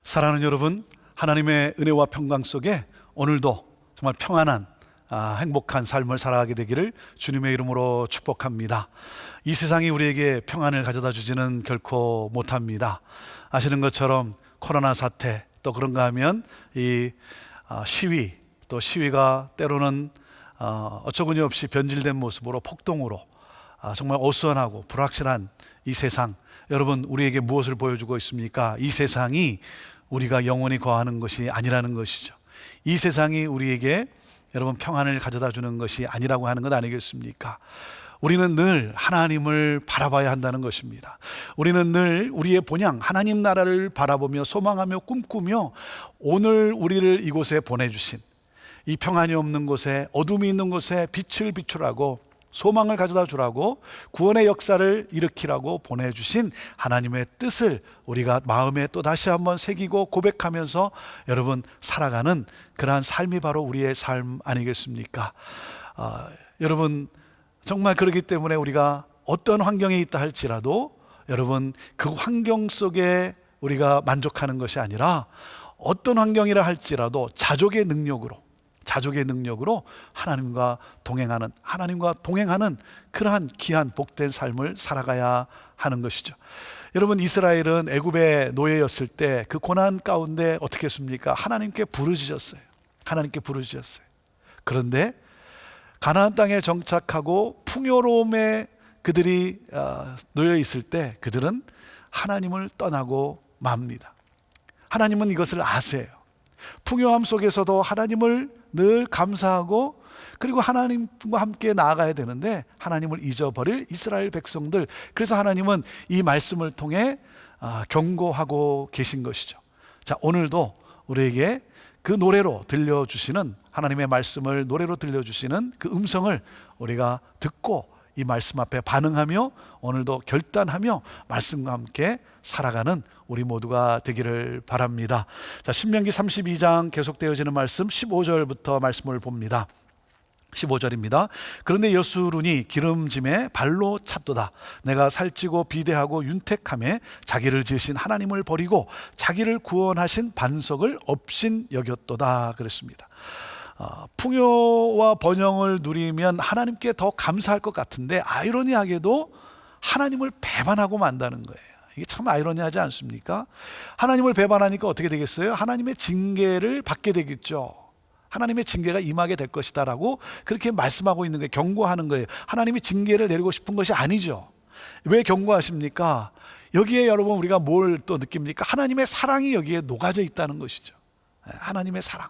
사랑하는 여러분, 하나님의 은혜와 평강 속에 오늘도 정말 평안한 행복한 삶을 살아가게 되기를 주님의 이름으로 축복합니다. 이 세상이 우리에게 평안을 가져다 주지는 결코 못합니다. 아시는 것처럼 코로나 사태, 또 그런가 하면 이 시위, 또 시위가 때로는 어처구니 없이 변질된 모습으로 폭동으로 정말 어수선하고 불확실한 이 세상, 여러분, 우리에게 무엇을 보여주고 있습니까? 이 세상이 우리가 영원히 거하는 것이 아니라는 것이죠. 이 세상이 우리에게 여러분 평안을 가져다 주는 것이 아니라고 하는 것 아니겠습니까? 우리는 늘 하나님을 바라봐야 한다는 것입니다. 우리는 늘 우리의 본향 하나님 나라를 바라보며 소망하며 꿈꾸며 오늘 우리를 이곳에 보내주신 이 평안이 없는 곳에, 어둠이 있는 곳에 빛을 비추라고, 소망을 가져다 주라고, 구원의 역사를 일으키라고 보내주신 하나님의 뜻을 우리가 마음에 또 다시 한번 새기고 고백하면서 여러분 살아가는 그러한 삶이 바로 우리의 삶 아니겠습니까? 여러분, 정말 그렇기 때문에 우리가 어떤 환경에 있다 할지라도 여러분 그 환경 속에 우리가 만족하는 것이 아니라 어떤 환경이라 할지라도 자족의 능력으로 하나님과 동행하는 그러한 귀한 복된 삶을 살아가야 하는 것이죠. 여러분, 이스라엘은 애굽의 노예였을 때 그 고난 가운데 어떻게 했습니까? 하나님께 부르짖었어요. 그런데 가나안 땅에 정착하고 풍요로움에 그들이 놓여 있을 때 그들은 하나님을 떠나고 맙니다. 하나님은 이것을 아세요. 풍요함 속에서도 하나님을 늘 감사하고 그리고 하나님과 함께 나아가야 되는데 하나님을 잊어버릴 이스라엘 백성들, 그래서 하나님은 이 말씀을 통해 경고하고 계신 것이죠. 자, 오늘도 우리에게 그 노래로 들려주시는, 하나님의 말씀을 노래로 들려주시는 그 음성을 우리가 듣고 이 말씀 앞에 반응하며 오늘도 결단하며 말씀과 함께 살아가는 우리 모두가 되기를 바랍니다. 자, 신명기 32장 계속되어지는 말씀 15절부터 말씀을 봅니다. 15절입니다. 그런데 여수룬이 기름짐에 발로 찼도다. 내가 살찌고 비대하고 윤택함에 자기를 지으신 하나님을 버리고 자기를 구원하신 반석을 업신 여겼도다 그랬습니다. 풍요와 번영을 누리면 하나님께 더 감사할 것 같은데 아이러니하게도 하나님을 배반하고 만다는 거예요. 이게 참 아이러니하지 않습니까? 하나님을 배반하니까 어떻게 되겠어요? 하나님의 징계를 받게 되겠죠. 하나님의 징계가 임하게 될 것이다 라고 그렇게 말씀하고 있는 거예요. 경고하는 거예요. 하나님이 징계를 내리고 싶은 것이 아니죠. 왜 경고하십니까? 여기에 여러분 우리가 뭘 또 느낍니까? 하나님의 사랑이 여기에 녹아져 있다는 것이죠. 하나님의 사랑.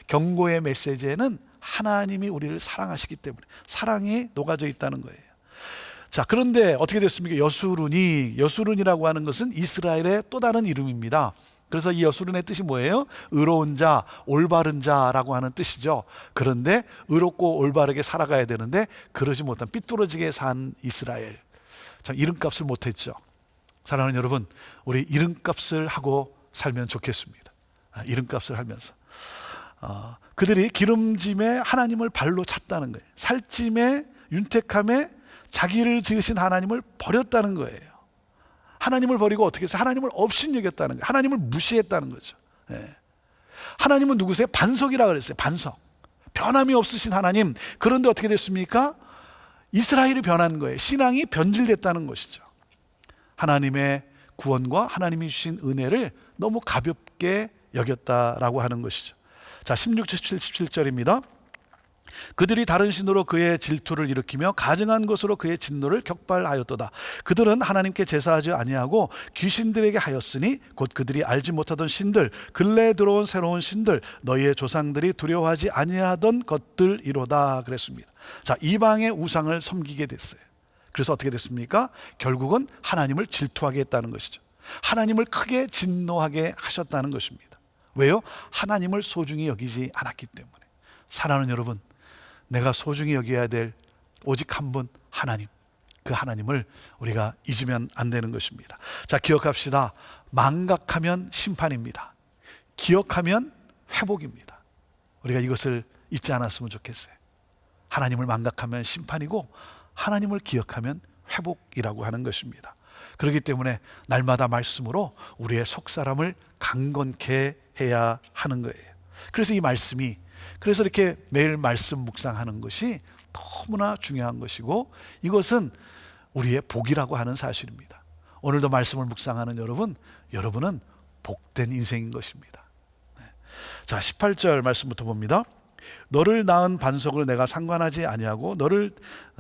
경고의 메시지에는 하나님이 우리를 사랑하시기 때문에 사랑이 녹아져 있다는 거예요. 자, 그런데 어떻게 됐습니까? 여수룬이라고 하는 것은 이스라엘의 또 다른 이름입니다. 그래서 이 여수룬의 뜻이 뭐예요? 의로운 자, 올바른 자라고 하는 뜻이죠. 그런데 의롭고 올바르게 살아가야 되는데 그러지 못한 삐뚤어지게 산 이스라엘, 참 이름값을 못했죠. 사랑하는 여러분, 우리 이름값을 하고 살면 좋겠습니다. 이름값을 하면서 그들이 기름짐에 하나님을 발로 찼다는 거예요. 살찜에 윤택함에 자기를 지으신 하나님을 버렸다는 거예요. 하나님을 버리고 어떻게 해서 하나님을 업신여겼다는 거예요. 하나님을 무시했다는 거죠. 하나님은 누구세요? 반석이라고 그랬어요. 반석. 변함이 없으신 하나님. 그런데 어떻게 됐습니까? 이스라엘이 변한 거예요. 신앙이 변질됐다는 것이죠. 하나님의 구원과 하나님이 주신 은혜를 너무 가볍게 여겼다라고 하는 것이죠. 자, 16, 17, 17절입니다. 그들이 다른 신으로 그의 질투를 일으키며 가증한 것으로 그의 진노를 격발하였도다. 그들은 하나님께 제사하지 아니하고 귀신들에게 하였으니 곧 그들이 알지 못하던 신들, 근래에 들어온 새로운 신들, 너희의 조상들이 두려워하지 아니하던 것들이로다 그랬습니다. 자, 이방의 우상을 섬기게 됐어요. 그래서 어떻게 됐습니까? 결국은 하나님을 질투하게 했다는 것이죠. 하나님을 크게 진노하게 하셨다는 것입니다. 왜요? 하나님을 소중히 여기지 않았기 때문에. 사랑하는 여러분, 내가 소중히 여겨야 될 오직 한 분, 하나님. 그 하나님을 우리가 잊으면 안 되는 것입니다. 자, 기억합시다. 망각하면 심판입니다. 기억하면 회복입니다. 우리가 이것을 잊지 않았으면 좋겠어요. 하나님을 망각하면 심판이고 하나님을 기억하면 회복이라고 하는 것입니다. 그렇기 때문에 날마다 말씀으로 우리의 속사람을 강건케 해야 하는 거예요. 그래서 이 말씀이, 그래서 이렇게 매일 말씀 묵상하는 것이 너무나 중요한 것이고, 이것은 우리의 복이라고 하는 사실입니다. 오늘도 말씀을 묵상하는 여러분은 복된 인생인 것입니다. 자, 18절 말씀부터 봅니다. 너를 낳은 반석을 내가 상관하지 아니하고 너를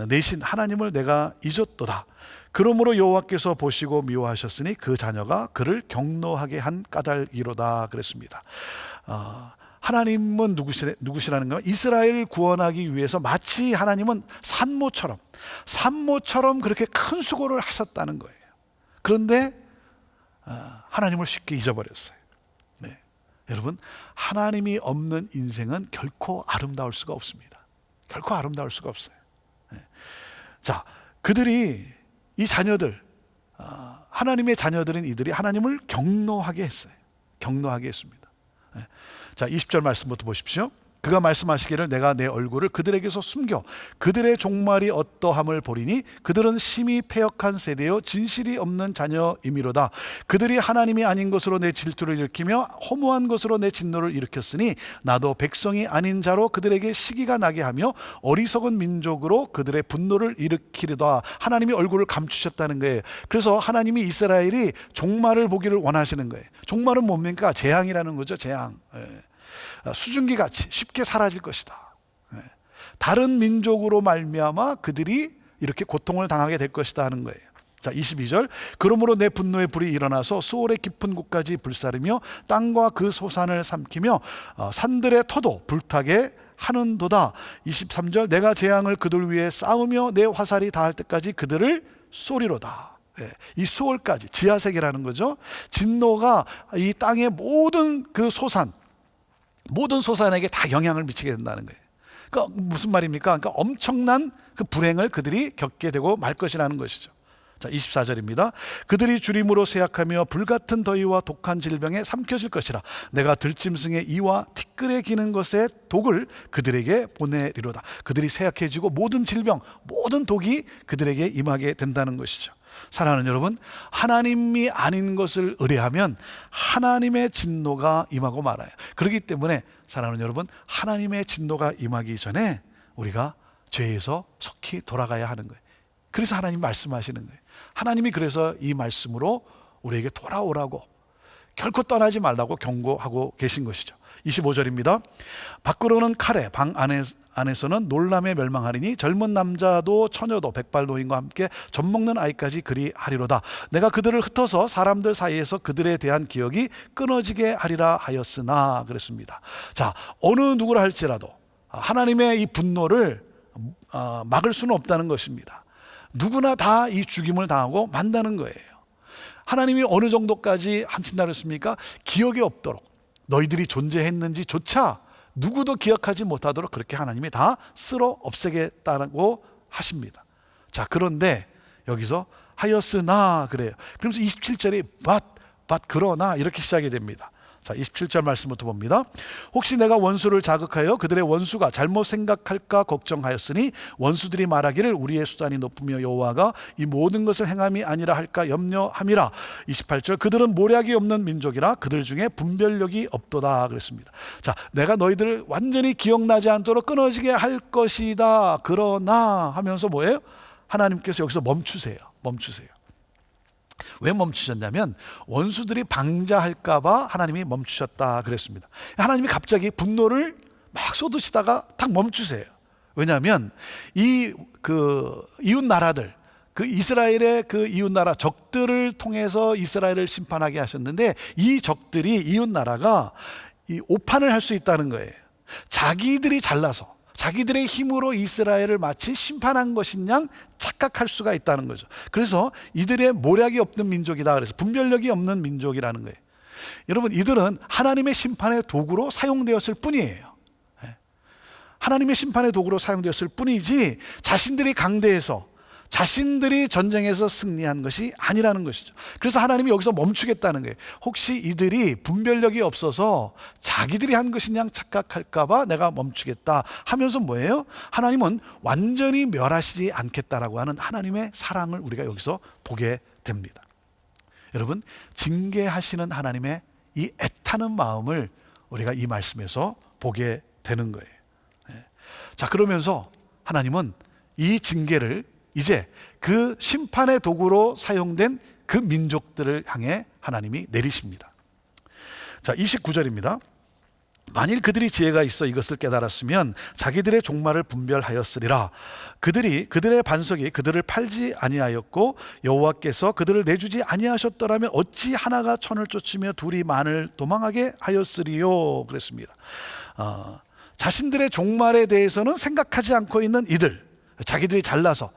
내신 하나님을 내가 잊었도다. 그러므로 여호와께서 보시고 미워하셨으니 그 자녀가 그를 경노하게 한 까닭이로다 그랬습니다. 하나님은 누구시라는 거예요? 이스라엘을 구원하기 위해서 마치 하나님은 산모처럼 그렇게 큰 수고를 하셨다는 거예요. 그런데 하나님을 쉽게 잊어버렸어요. 네. 여러분, 하나님이 없는 인생은 결코 아름다울 수가 없습니다. 결코 아름다울 수가 없어요. 네. 자, 그들이, 이 자녀들, 하나님의 자녀들인 이들이 하나님을 경노하게 했어요. 경노하게 했습니다. 네. 자, 20절 말씀부터 보십시오. 그가 말씀하시기를 내가 내 얼굴을 그들에게서 숨겨 그들의 종말이 어떠함을 보리니 그들은 심히 패역한 세대요 진실이 없는 자녀이미로다. 그들이 하나님이 아닌 것으로 내 질투를 일으키며 허무한 것으로 내 진노를 일으켰으니 나도 백성이 아닌 자로 그들에게 시기가 나게 하며 어리석은 민족으로 그들의 분노를 일으키리다. 하나님이 얼굴을 감추셨다는 거예요. 그래서 하나님이 이스라엘이 종말을 보기를 원하시는 거예요. 종말은 뭡니까? 재앙이라는 거죠. 재앙. 수증기 같이 쉽게 사라질 것이다. 다른 민족으로 말미암아 그들이 이렇게 고통을 당하게 될 것이다 하는 거예요. 자, 22절. 그러므로 내 분노의 불이 일어나서 수월의 깊은 곳까지 불사르며 땅과 그 소산을 삼키며 산들의 터도 불타게 하는도다. 23절. 내가 재앙을 그들 위에 쌓으며 내 화살이 닿을 때까지 그들을 쏘리로다. 이 수월까지, 지하세계라는 거죠. 진노가 이 땅의 모든 그 소산, 모든 소산에게 다 영향을 미치게 된다는 거예요. 그러니까 무슨 말입니까? 그러니까 엄청난 그 불행을 그들이 겪게 되고 말 것이라는 것이죠. 자, 24절입니다. 그들이 주림으로 쇠약하며 불같은 더위와 독한 질병에 삼켜질 것이라. 내가 들짐승의 이와 티끌에 기는 것의 독을 그들에게 보내리로다. 그들이 쇠약해지고 모든 질병, 모든 독이 그들에게 임하게 된다는 것이죠. 사랑하는 여러분, 하나님이 아닌 것을 의뢰하면 하나님의 진노가 임하고 말아요. 그렇기 때문에 사랑하는 여러분, 하나님의 진노가 임하기 전에 우리가 죄에서 속히 돌아가야 하는 거예요. 그래서 하나님이 말씀하시는 거예요. 하나님이 그래서 이 말씀으로 우리에게 돌아오라고, 결코 떠나지 말라고 경고하고 계신 것이죠. 25절입니다. 밖으로는 칼에, 방 안에서는 놀람에 멸망하리니 젊은 남자도 처녀도 백발 노인과 함께 젖먹는 아이까지 그리하리로다. 내가 그들을 흩어서 사람들 사이에서 그들에 대한 기억이 끊어지게 하리라 하였으나 그랬습니다. 자, 어느 누구라 할지라도 하나님의 이 분노를 막을 수는 없다는 것입니다. 누구나 다 이 죽임을 당하고 만다는 거예요. 하나님이 어느 정도까지 한친다 그랬습니까? 기억이 없도록, 너희들이 존재했는지조차 누구도 기억하지 못하도록 그렇게 하나님이 다 쓸어 없애겠다고 하십니다. 자, 그런데 여기서 하였으나 그래요. 그러면서 27절이 but 그러나 이렇게 시작이 됩니다. 자, 27절 말씀부터 봅니다. 혹시 내가 원수를 자극하여 그들의 원수가 잘못 생각할까 걱정하였으니 원수들이 말하기를 우리의 수단이 높으며 여호와가 이 모든 것을 행함이 아니라 할까 염려함이라. 28절. 그들은 모략이 없는 민족이라 그들 중에 분별력이 없도다 그랬습니다. 자, 내가 너희들을 완전히 기억나지 않도록 끊어지게 할 것이다. 그러나 하면서 뭐예요? 하나님께서 여기서 멈추세요. 왜 멈추셨냐면 원수들이 방자할까봐 하나님이 멈추셨다 그랬습니다. 하나님이 갑자기 분노를 막 쏟으시다가 딱 멈추세요. 왜냐하면 이웃 나라들, 그 이스라엘의 그 이웃 나라 적들을 통해서 이스라엘을 심판하게 하셨는데 이 적들이, 이웃 나라가 이 오판을 할 수 있다는 거예요. 자기들이 잘나서 자기들의 힘으로 이스라엘을 마치 심판한 것인 양 착각할 수가 있다는 거죠. 그래서 이들의 모략이 없는 민족이다. 그래서 분별력이 없는 민족이라는 거예요. 여러분, 이들은 하나님의 심판의 도구로 사용되었을 뿐이에요. 하나님의 심판의 도구로 사용되었을 뿐이지 자신들이 강대해서, 자신들이 전쟁에서 승리한 것이 아니라는 것이죠. 그래서 하나님이 여기서 멈추겠다는 거예요. 혹시 이들이 분별력이 없어서 자기들이 한 것인 양 착각할까봐 내가 멈추겠다 하면서 뭐예요? 하나님은 완전히 멸하시지 않겠다라고 하는 하나님의 사랑을 우리가 여기서 보게 됩니다. 여러분, 징계하시는 하나님의 이 애타는 마음을 우리가 이 말씀에서 보게 되는 거예요. 자, 그러면서 하나님은 이 징계를 이제 그 심판의 도구로 사용된 그 민족들을 향해 하나님이 내리십니다. 자, 29절입니다. 만일 그들이 지혜가 있어 이것을 깨달았으면 자기들의 종말을 분별하였으리라. 그들의 반석이 그들을 팔지 아니하였고 여호와께서 그들을 내주지 아니하셨더라면 어찌 하나가 천을 쫓으며 둘이 만을 도망하게 하였으리요. 그랬습니다. 자신들의 종말에 대해서는 생각하지 않고 있는 이들, 자기들이 잘나서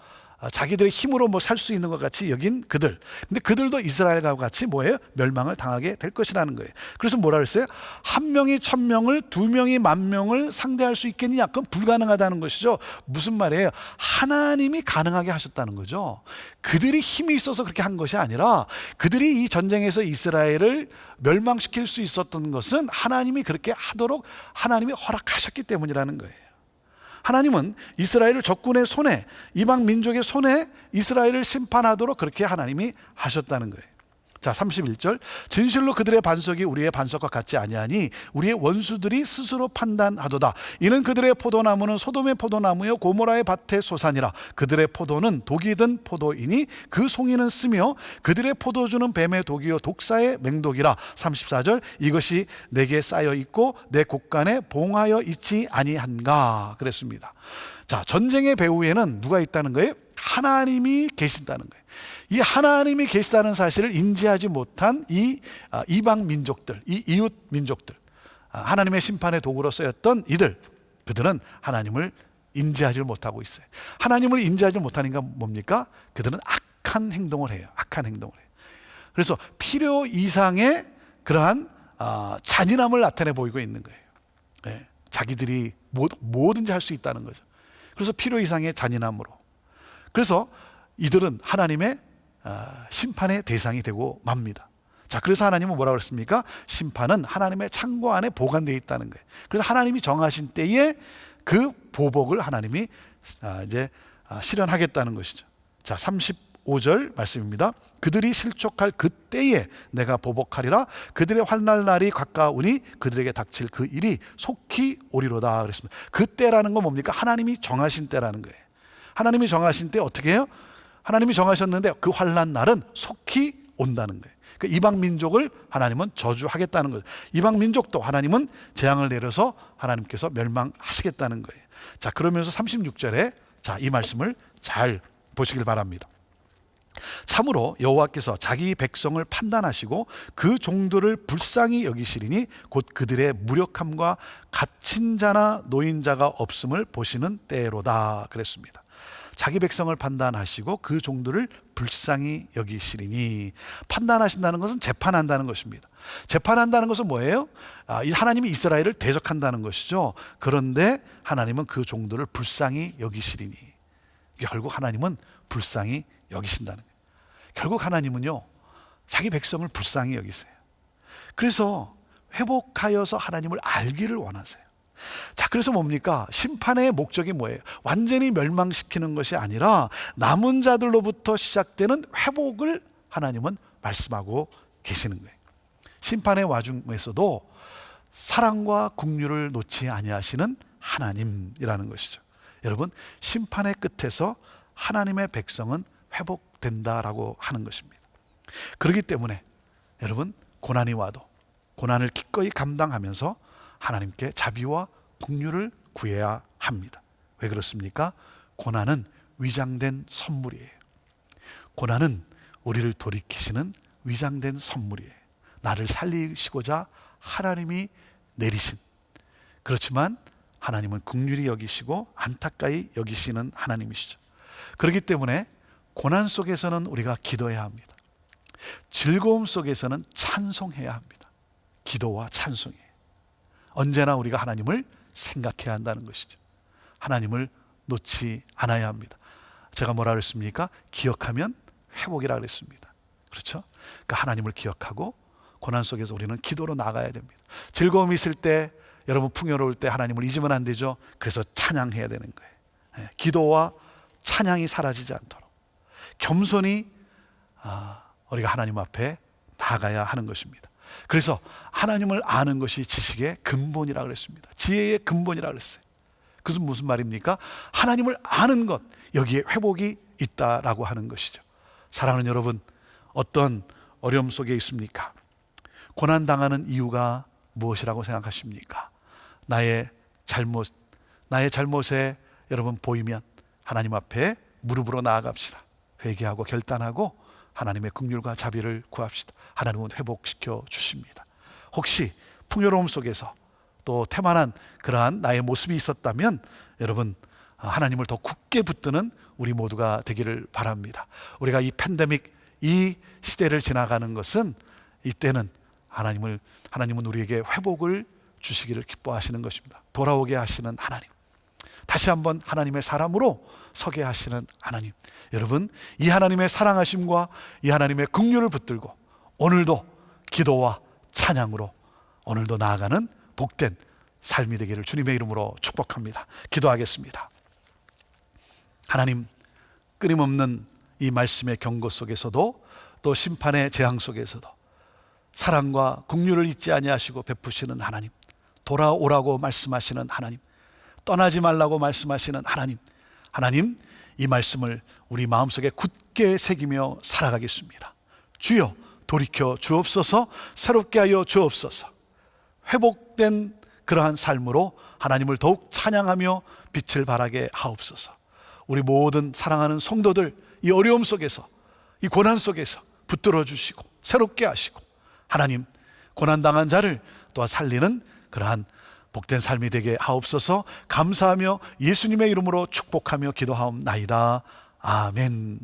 자기들의 힘으로 뭐 살 수 있는 것 같이 여긴 그들. 근데 그들도 이스라엘과 같이 뭐예요? 멸망을 당하게 될 것이라는 거예요. 그래서 뭐라 그랬어요? 한 명이 1000명을, 2명이 10,000명을 상대할 수 있겠느냐? 그건 불가능하다는 것이죠. 무슨 말이에요? 하나님이 가능하게 하셨다는 거죠. 그들이 힘이 있어서 그렇게 한 것이 아니라 그들이 이 전쟁에서 이스라엘을 멸망시킬 수 있었던 것은 하나님이 그렇게 하도록 하나님이 허락하셨기 때문이라는 거예요. 하나님은 이스라엘을 적군의 손에, 이방 민족의 손에 이스라엘을 심판하도록 그렇게 하나님이 하셨다는 거예요. 자, 31절. 진실로 그들의 반석이 우리의 반석과 같지 아니하니 우리의 원수들이 스스로 판단하도다. 이는 그들의 포도나무는 소돔의 포도나무요 고모라의 밭의 소산이라. 그들의 포도는 독이 든 포도이니 그 송이는 쓰며 그들의 포도주는 뱀의 독이요 독사의 맹독이라. 34절. 이것이 내게 쌓여 있고 내 곳간에 봉하여 있지 아니한가. 그랬습니다. 자, 전쟁의 배후에는 누가 있다는 거예요? 하나님이 계신다는 거예요. 이 하나님이 계시다는 사실을 인지하지 못한 이 이방 민족들, 이 이웃 민족들, 하나님의 심판의 도구로 쓰였던 이들, 그들은 하나님을 인지하지 못하고 있어요. 하나님을 인지하지 못하니까 뭡니까? 그들은 악한 행동을 해요. 악한 행동을 해요. 그래서 필요 이상의 그러한 잔인함을 나타내 보이고 있는 거예요. 네, 자기들이 뭐든지 할 수 있다는 거죠. 그래서 필요 이상의 잔인함으로. 그래서 이들은 하나님의 심판의 대상이 되고 맙니다. 자, 그래서 하나님은 뭐라고 그랬습니까? 심판은 하나님의 창고 안에 보관되어 있다는 거예요. 그래서 하나님이 정하신 때에 그 보복을 하나님이 이제 실현하겠다는 것이죠. 자, 35절 말씀입니다. 그들이 실족할 그때에 내가 보복하리라. 그들의 환날 날이 가까우니 그들에게 닥칠 그 일이 속히 오리로다 그랬습니다. 그때라는 건 뭡니까? 하나님이 정하신 때라는 거예요. 하나님이 정하신 때 어떻게 해요? 하나님이 정하셨는데 그 환난 날은 속히 온다는 거예요. 그 이방 민족을 하나님은 저주하겠다는 거예요. 이방 민족도 하나님은 재앙을 내려서 하나님께서 멸망하시겠다는 거예요. 자, 그러면서 36절에 자, 이 말씀을 잘 보시길 바랍니다. 참으로 여호와께서 자기 백성을 판단하시고 그 종들을 불쌍히 여기시리니 곧 그들의 무력함과 갇힌 자나 노인자가 없음을 보시는 때로다 그랬습니다. 자기 백성을 판단하시고 그 종들을 불쌍히 여기시리니, 판단하신다는 것은 재판한다는 것입니다. 재판한다는 것은 뭐예요? 하나님이 이스라엘을 대적한다는 것이죠. 그런데 하나님은 그 종들을 불쌍히 여기시리니, 결국 하나님은 불쌍히 여기신다는 거예요. 결국 하나님은요, 자기 백성을 불쌍히 여기세요. 그래서 회복하여서 하나님을 알기를 원하세요. 자, 그래서 뭡니까? 심판의 목적이 뭐예요? 완전히 멸망시키는 것이 아니라 남은 자들로부터 시작되는 회복을 하나님은 말씀하고 계시는 거예요. 심판의 와중에서도 사랑과 긍휼을 놓지 아니하시는 하나님이라는 것이죠. 여러분, 심판의 끝에서 하나님의 백성은 회복된다라고 하는 것입니다. 그렇기 때문에 여러분, 고난이 와도 고난을 기꺼이 감당하면서 하나님께 자비와 긍휼을 구해야 합니다. 왜 그렇습니까? 고난은 위장된 선물이에요. 고난은 우리를 돌이키시는 위장된 선물이에요. 나를 살리시고자 하나님이 내리신, 그렇지만 하나님은 긍휼히 여기시고 안타까이 여기시는 하나님이시죠. 그렇기 때문에 고난 속에서는 우리가 기도해야 합니다. 즐거움 속에서는 찬송해야 합니다. 기도와 찬송이에요. 언제나 우리가 하나님을 생각해야 한다는 것이죠. 하나님을 놓지 않아야 합니다. 제가 뭐라 그랬습니까? 기억하면 회복이라 그랬습니다. 그렇죠? 그러니까 하나님을 기억하고 고난 속에서 우리는 기도로 나가야 됩니다. 즐거움이 있을 때, 여러분 풍요로울 때 하나님을 잊으면 안 되죠. 그래서 찬양해야 되는 거예요. 기도와 찬양이 사라지지 않도록 겸손히 우리가 하나님 앞에 나가야 하는 것입니다. 그래서 하나님을 아는 것이 지식의 근본이라 그랬습니다. 지혜의 근본이라 그랬어요. 그것은 무슨 말입니까? 하나님을 아는 것, 여기에 회복이 있다라고 하는 것이죠. 사랑하는 여러분, 어떤 어려움 속에 있습니까? 고난당하는 이유가 무엇이라고 생각하십니까? 나의 잘못에 여러분 보이면 하나님 앞에 무릎으로 나아갑시다. 회개하고 결단하고 하나님의 긍휼과 자비를 구합시다. 하나님은 회복시켜 주십니다. 혹시 풍요로움 속에서 또 태만한 그러한 나의 모습이 있었다면 여러분, 하나님을 더 굳게 붙드는 우리 모두가 되기를 바랍니다. 우리가 이 팬데믹, 이 시대를 지나가는 것은, 이때는 하나님은 우리에게 회복을 주시기를 기뻐하시는 것입니다. 돌아오게 하시는 하나님, 다시 한번 하나님의 사람으로 서게 하시는 하나님, 여러분, 이 하나님의 사랑하심과 이 하나님의 긍휼을 붙들고 오늘도 기도와 찬양으로 오늘도 나아가는 복된 삶이 되기를 주님의 이름으로 축복합니다. 기도하겠습니다. 하나님, 끊임없는 이 말씀의 경고 속에서도 또 심판의 재앙 속에서도 사랑과 긍휼을 잊지 아니하시고 베푸시는 하나님, 돌아오라고 말씀하시는 하나님, 떠나지 말라고 말씀하시는 하나님, 이 말씀을 우리 마음속에 굳게 새기며 살아가겠습니다. 주여, 돌이켜 주옵소서. 새롭게 하여 주옵소서. 회복된 그러한 삶으로 하나님을 더욱 찬양하며 빛을 발하게 하옵소서. 우리 모든 사랑하는 성도들, 이 어려움 속에서, 이 고난 속에서 붙들어 주시고 새롭게 하시고, 하나님, 고난당한 자를 또 살리는 그러한 복된 삶이 되게 하옵소서. 감사하며 예수님의 이름으로 축복하며 기도하옵나이다. 아멘.